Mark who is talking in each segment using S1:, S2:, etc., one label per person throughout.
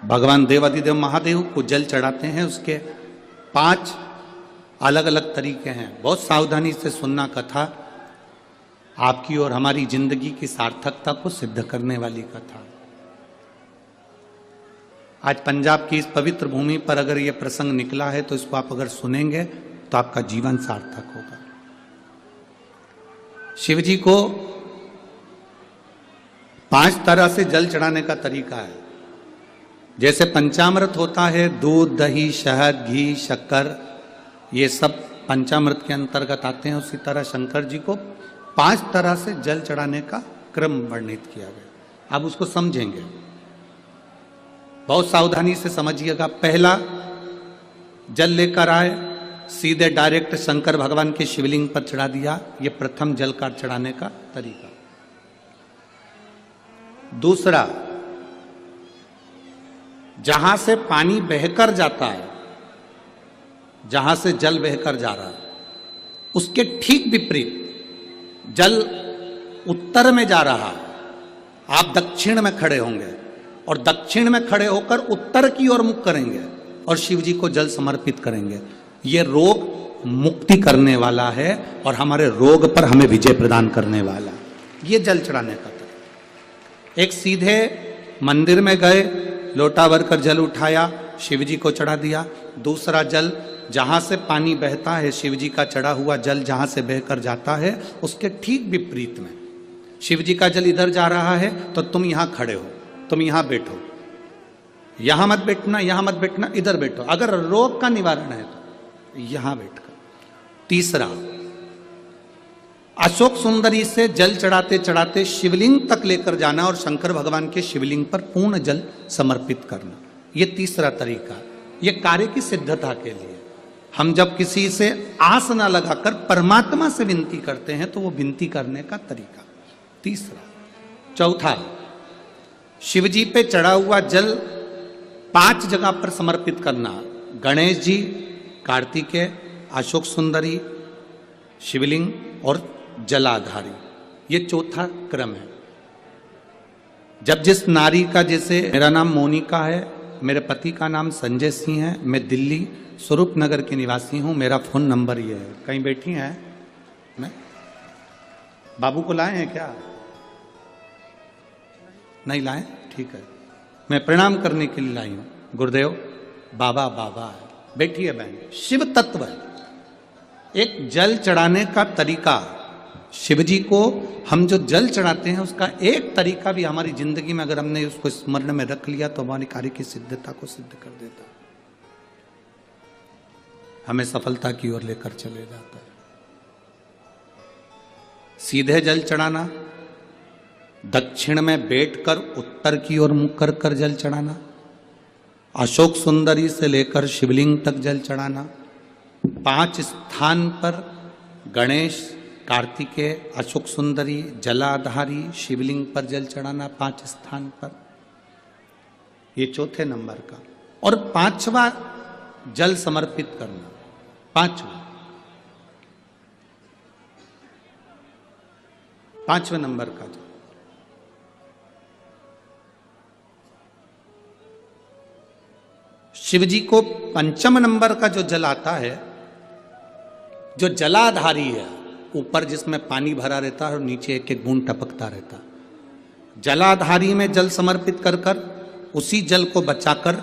S1: भगवान देवाधिदेव महादेव को जल चढ़ाते हैं। उसके 5 अलग अलग तरीके हैं। बहुत सावधानी से सुनना कथा, आपकी और हमारी जिंदगी की सार्थकता को सिद्ध करने वाली कथा। आज पंजाब की इस पवित्र भूमि पर अगर यह प्रसंग निकला है तो इसको आप अगर सुनेंगे तो आपका जीवन सार्थक होगा। शिव जी को 5 तरह से जल चढ़ाने का तरीका है। जैसे पंचामृत होता है, दूध, दही, शहद, घी, शक्कर, ये सब पंचामृत के अंतर्गत आते हैं। उसी तरह शंकर जी को 5 तरह से जल चढ़ाने का क्रम वर्णित किया गया। अब उसको समझेंगे, बहुत सावधानी से समझिएगा। पहला, जल लेकर आए, सीधे डायरेक्ट शंकर भगवान के शिवलिंग पर चढ़ा दिया। यह प्रथम जल का चढ़ाने का तरीका। दूसरा, जहां से पानी बहकर जाता है, जहां से जल बहकर जा रहा है, उसके ठीक विपरीत जल उत्तर में जा रहा है, आप दक्षिण में खड़े होंगे और दक्षिण में खड़े होकर उत्तर की ओर मुख करेंगे और शिव जी को जल समर्पित करेंगे। यह रोग मुक्ति करने वाला है और हमारे रोग पर हमें विजय प्रदान करने वाला। यह जल चढ़ाने का तरीका। एक, सीधे मंदिर में गए, लोटा भरकर जल उठाया, शिव जी को चढ़ा दिया। दूसरा, जल जहां से पानी बहता है, शिव जी का चढ़ा हुआ जल जहां से बहकर जाता है, उसके ठीक विपरीत में शिव जी का जल इधर जा रहा है तो तुम यहां खड़े हो, तुम यहां बैठो, यहां मत बैठना, यहां मत बैठना, इधर बैठो। अगर रोग का निवारण है तो यहां बैठकर। तीसरा, अशोक सुंदरी से जल चढ़ाते चढ़ाते शिवलिंग तक लेकर जाना और शंकर भगवान के शिवलिंग पर पूर्ण जल समर्पित करना। यह तीसरा तरीका। यह कार्य की सिद्धता के लिए। हम जब किसी से आस न लगाकर परमात्मा से विनती करते हैं तो वो विनती करने का तरीका। तीसरा। चौथा, शिव जी पे चढ़ा हुआ जल 5 जगह पर समर्पित करना। गणेश जी, कार्तिकेय, अशोक सुंदरी, शिवलिंग और जलाधारी। ये चौथा क्रम है। जब जिस नारी का, जैसे मेरा नाम मोनिका है, मेरे पति का नाम संजय सिंह है, मैं दिल्ली स्वरूप नगर के निवासी हूं, मेरा फोन नंबर ये है। कहीं बैठी हैं? मैं बाबू को लाए हैं क्या? नहीं लाए? ठीक है, मैं प्रणाम करने के लिए लाई हूं। गुरुदेव, बाबा बाबा है। बैठी है बहन। शिव तत्व है। एक जल चढ़ाने का तरीका, शिव जी को हम जो जल चढ़ाते हैं उसका एक तरीका भी हमारी जिंदगी में अगर हमने उसको स्मरण में रख लिया तो हमारी कार्य की सिद्धता को सिद्ध कर देता है, हमें सफलता की ओर लेकर चले जाता है। सीधे जल चढ़ाना, दक्षिण में बैठकर उत्तर की ओर मुख कर कर जल चढ़ाना, अशोक सुंदरी से लेकर शिवलिंग तक जल चढ़ाना, 5 स्थान पर गणेश, कार्तिकेय, अशोक सुंदरी, जलाधारी, शिवलिंग पर जल चढ़ाना 5 स्थान पर। ये चौथे नंबर का। और 5वां जल समर्पित करना। 5वें नंबर का जल। शिव जी को 5म नंबर का जो जल आता है, जो जलाधारी है, ऊपर जिसमें पानी भरा रहता है और नीचे एक एक बूंद टपकता रहता है। जलाधारी में जल समर्पित कर कर उसी जल को बचाकर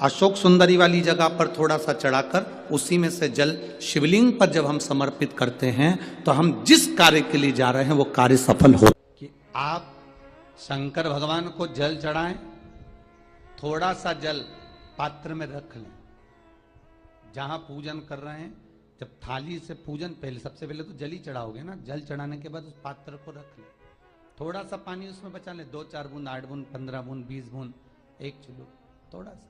S1: अशोक सुंदरी वाली जगह पर थोड़ा सा चढ़ाकर उसी में से जल शिवलिंग पर जब हम समर्पित करते हैं तो हम जिस कार्य के लिए जा रहे हैं वो कार्य सफल हो। कि आप शंकर भगवान को जल चढ़ाएं, थोड़ा सा जल पात्र में रख लें। जहां पूजन कर रहे हैं, जब थाली से पूजन, पहले सबसे पहले तो जल ही चढ़ाओगे ना, जल चढ़ाने के बाद उस पात्र को रख ले, थोड़ा सा पानी उसमें बचा ले, 2-4 बूंद, 8 बूंद, 15 बूंद, 20 बूंद, 1 चुल्लू, थोड़ा सा।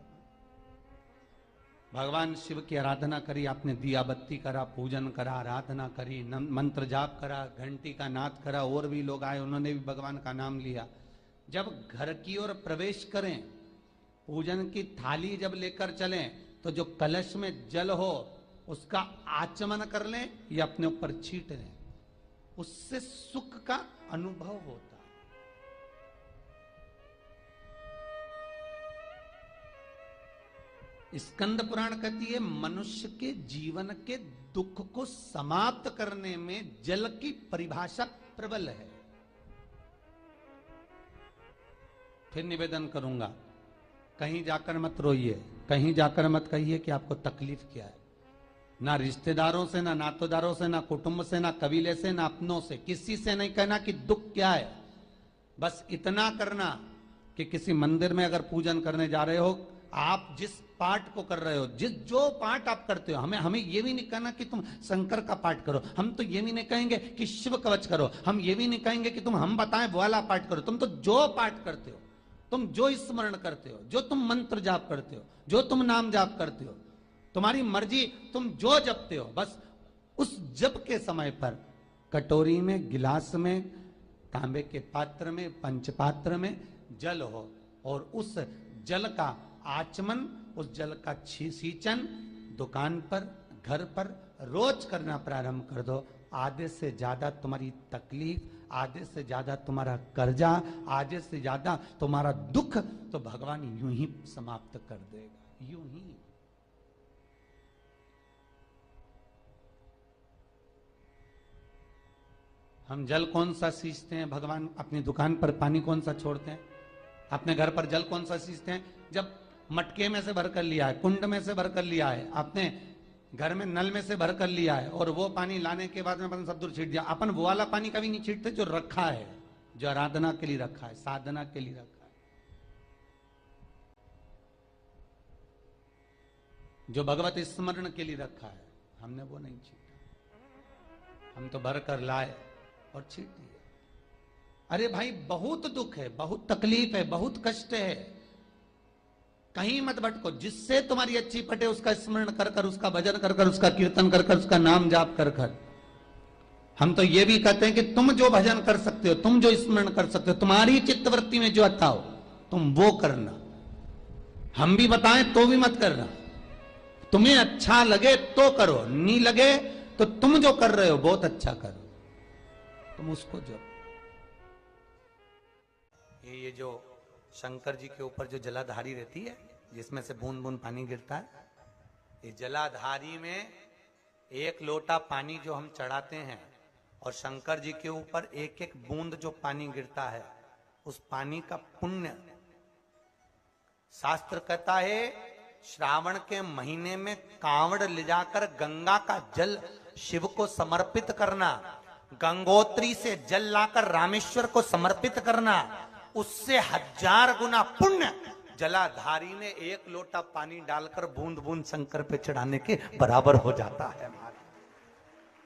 S1: भगवान शिव की आराधना करी, आपने दिया बत्ती करा, पूजन करा, आराधना करी, मंत्र जाप करा, घंटी का नाद करा, और भी लोग आए, उन्होंने भी भगवान का नाम लिया। जब घर की ओर प्रवेश करें, पूजन की थाली जब लेकर चलें, तो जो कलश में जल हो उसका आचमन कर लें या अपने ऊपर छीट लें, उससे सुख का अनुभव होता है। स्कंद पुराण कहती है मनुष्य के जीवन के दुख को समाप्त करने में जल की परिभाषा प्रबल है। फिर निवेदन करूंगा, कहीं जाकर मत रोइए, कहीं जाकर मत कहिए कि आपको तकलीफ क्या है। ना रिश्तेदारों से, ना नातेदारों से, ना कुटुंब से, ना कबीले से, ना अपनों से, किसी से नहीं कहना कि दुख क्या है। बस इतना करना कि किसी मंदिर में अगर पूजन करने जा रहे हो, आप जिस पाठ को कर रहे हो, जो पाठ आप करते हो, हमें ये भी नहीं कहना कि तुम शंकर का पाठ करो, हम तो ये भी नहीं कहेंगे कि शिव कवच करो, हम ये भी नहीं कहेंगे कि तुम हम बताएं वो वाला पाठ करो। तुम तो जो पाठ करते हो, तुम जो स्मरण करते हो, जो तुम मंत्र जाप करते हो, जो तुम नाम जाप करते हो, तुम्हारी मर्जी, तुम जो जपते हो, बस उस जप के समय पर कटोरी में, गिलास में, तांबे के पात्र में, पंचपात्र में जल हो और उस जल का आचमन, उस जल का सींचन दुकान पर, घर पर रोज करना प्रारंभ कर दो। आधे से ज्यादा तुम्हारी तकलीफ, आधे से ज्यादा तुम्हारा कर्जा, आधे से ज्यादा तुम्हारा दुख तो भगवान यूं ही समाप्त कर देगा, यूं ही। हम जल कौन सा सींचते हैं भगवान अपनी दुकान पर, पानी कौन सा छोड़ते हैं अपने घर पर, जल कौन सा सींचते हैं? जब मटके में से भरकर लिया है, कुंड में से भरकर लिया है, अपने घर में नल में से भरकर लिया है, और वो पानी लाने के बाद में अपन सब दूर छीट दिया। अपन वो वाला पानी कभी नहीं छीटते जो रखा है, जो आराधना के लिए रखा है, साधना के लिए रखा है, जो भगवत स्मरण के लिए रखा है, हमने वो नहीं छीटा। हम तो भरकर लाए और छीट दिए। अरे भाई, बहुत दुख है, बहुत तकलीफ है, बहुत कष्ट है, कहीं मत भटको। जिससे तुम्हारी अच्छी पटे उसका स्मरण कर कर, उसका भजन कर कर, उसका कीर्तन कर कर, उसका नाम जाप कर कर। हम तो ये भी कहते हैं कि तुम जो भजन कर सकते हो, तुम जो स्मरण कर सकते हो, तुम्हारी चित्तवृत्ति में जो आता हो तुम वो करना। हम भी बताएं तो भी मत करना। तुम्हें अच्छा लगे तो करो, नहीं लगे तो तुम जो कर रहे हो बहुत अच्छा करो, तुम उसको जो। ये जो शंकर जी के ऊपर जो जलाधारी रहती है, जिसमें से बूंद बूंद पानी गिरता है, ये जलाधारी में एक लोटा पानी जो हम चढ़ाते हैं और शंकर जी के ऊपर एक एक बूंद जो पानी गिरता है, उस पानी का पुण्य, शास्त्र कहता है श्रावण के महीने में कांवड़ ले जाकर गंगा का जल शिव को समर्पित करना, गंगोत्री से जल लाकर रामेश्वर को समर्पित करना, उससे 1000 गुना पुण्य जलाधारी ने एक लोटा पानी डालकर बूंद बूंद शंकर पे चढ़ाने के बराबर हो जाता है।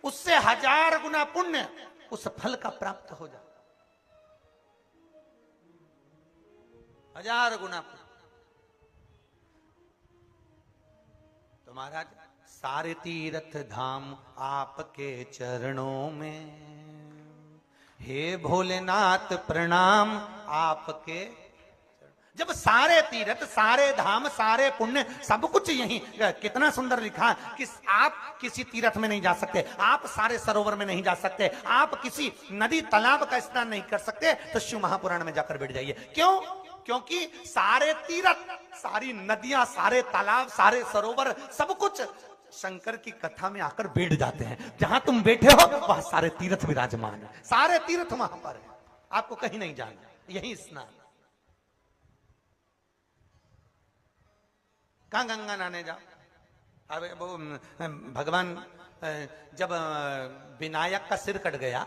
S1: उससे 1000 गुना पुण्य उस फल का प्राप्त हो जाता, 1000 गुना पुण्य। तो महाराज, सारे तीर्थ धाम आपके चरणों में, हे भोलेनाथ प्रणाम आपके। जब सारे तीर्थ, सारे धाम, सारे पुण्य, सब कुछ यही, कितना सुंदर लिखा कि आप किसी तीर्थ में नहीं जा सकते, आप सारे सरोवर में नहीं जा सकते, आप किसी नदी तालाब का स्नान नहीं कर सकते, तो शिव महापुराण में जाकर बैठ जाइए। क्यों? क्योंकि सारे तीर्थ, सारी नदियां, सारे तालाब, सारे सरोवर, सब कुछ शंकर की कथा में आकर बैठ जाते हैं। जहां तुम बैठे हो वहां सारे तीर्थ विराजमान है, सारे तीर्थ वहां पर है, आपको कहीं नहीं जाना, यही स्नान। कहां गंगा नहाने जाओ? अब वो भगवान जब विनायक का सिर कट गया,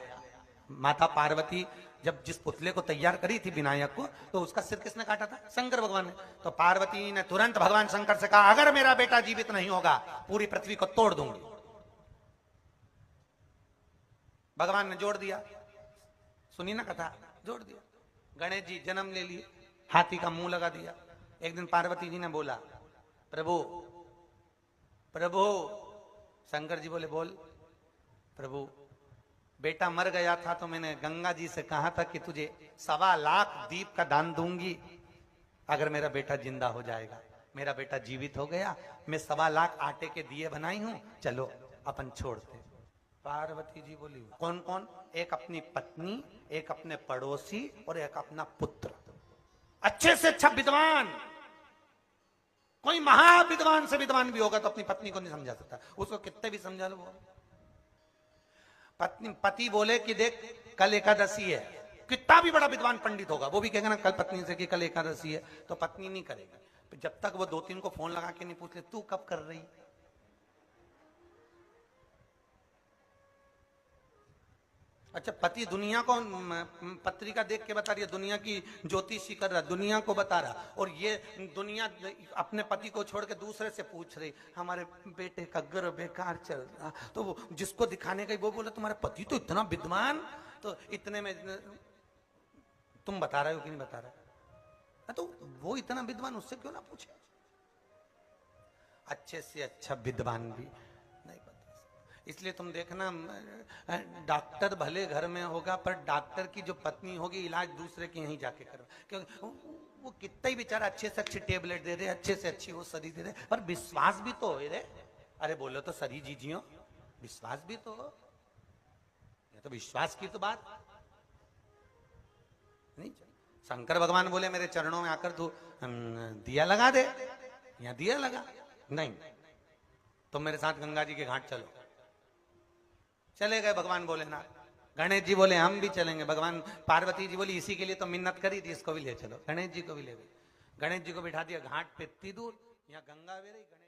S1: माता पार्वती जब जिस पुतले को तैयार करी थी विनायक को, तो उसका सिर किसने काटा था? शंकर भगवान ने। तो पार्वती ने तुरंत भगवान शंकर से कहा, अगर मेरा बेटा जीवित नहीं होगा पूरी पृथ्वी को तोड़ दूंगी। भगवान ने जोड़ दिया, सुनी ना कथा, जोड़ दिया। गणेश जी जन्म ले लिए, हाथी का मुंह लगा दिया। एक दिन पार्वती जी ने बोला, प्रभु प्रभु, शंकर जी बोले बोल। प्रभु, बेटा मर गया था तो मैंने गंगा जी से कहा था कि तुझे 1.25 लाख दीप का दान दूंगी अगर मेरा बेटा जिंदा हो जाएगा। मेरा बेटा जीवित हो गया, मैं 1.25 लाख आटे के दिए बनाई हूं, चलो अपन छोड़ते। पार्वती जी बोली, कौन कौन? एक अपनी पत्नी, एक अपने पड़ोसी और एक अपना पुत्र, अच्छे से अच्छा विद्वान, कोई कोई महाविद्वान से विद्वान भी होगा तो अपनी पत्नी को नहीं समझा सकता, उसको कितने भी समझा लो वो। पति बोले कि देख कल एकादशी है, कितना भी बड़ा विद्वान पंडित होगा वो भी कहेगा ना कल पत्नी से कि कल एकादशी है, तो पत्नी नहीं करेगी जब तक वो 2-3 को फोन लगा के नहीं पूछ ले तू कब कर रही। अच्छा, पति दुनिया को पत्रिका देख के बता रही है, दुनिया की ज्योतिषी कर रहा, दुनिया को बता रहा, और ये दुनिया अपने पति को छोड़ के दूसरे से पूछ रही हमारे बेटे का गर्भ बेकार चल रहा, तो वो जिसको दिखाने का वो बोला तुम्हारा पति तो इतना विद्वान, तो इतने में तुम बता रहे हो कि नहीं बता रहे, तो वो इतना विद्वान उससे क्यों ना पूछे। अच्छे से अच्छा विद्वान भी नहीं बता सकता। इसलिए तुम देखना डॉक्टर भले घर में होगा पर डॉक्टर की जो पत्नी होगी इलाज दूसरे के यहीं जाके करो, क्योंकि वो कितना ही बेचारा अच्छे से अच्छी टेबलेट दे दे, अच्छे से अच्छी वो सरी दे दे, पर विश्वास भी तो हो रे। अरे बोलो तो सरी जीजियो, विश्वास भी तो हो, ये तो विश्वास की तो बात नहीं। शंकर भगवान बोले मेरे चरणों में आकर तू दिया लगा दे, या दिया लगा नहीं, तुम मेरे साथ गंगा जी के घाट चलो। चले गए भगवान भोलेनाथ। गणेश जी बोले हम भी चलेंगे। भगवान पार्वती जी बोली इसी के लिए तो मिन्नत करी थी, इसको भी ले चलो। गणेश जी को भी ले गए, गणेश जी को बिठा दिया घाट पे इतनी दूर, यहाँ गंगा बह रही, गणेश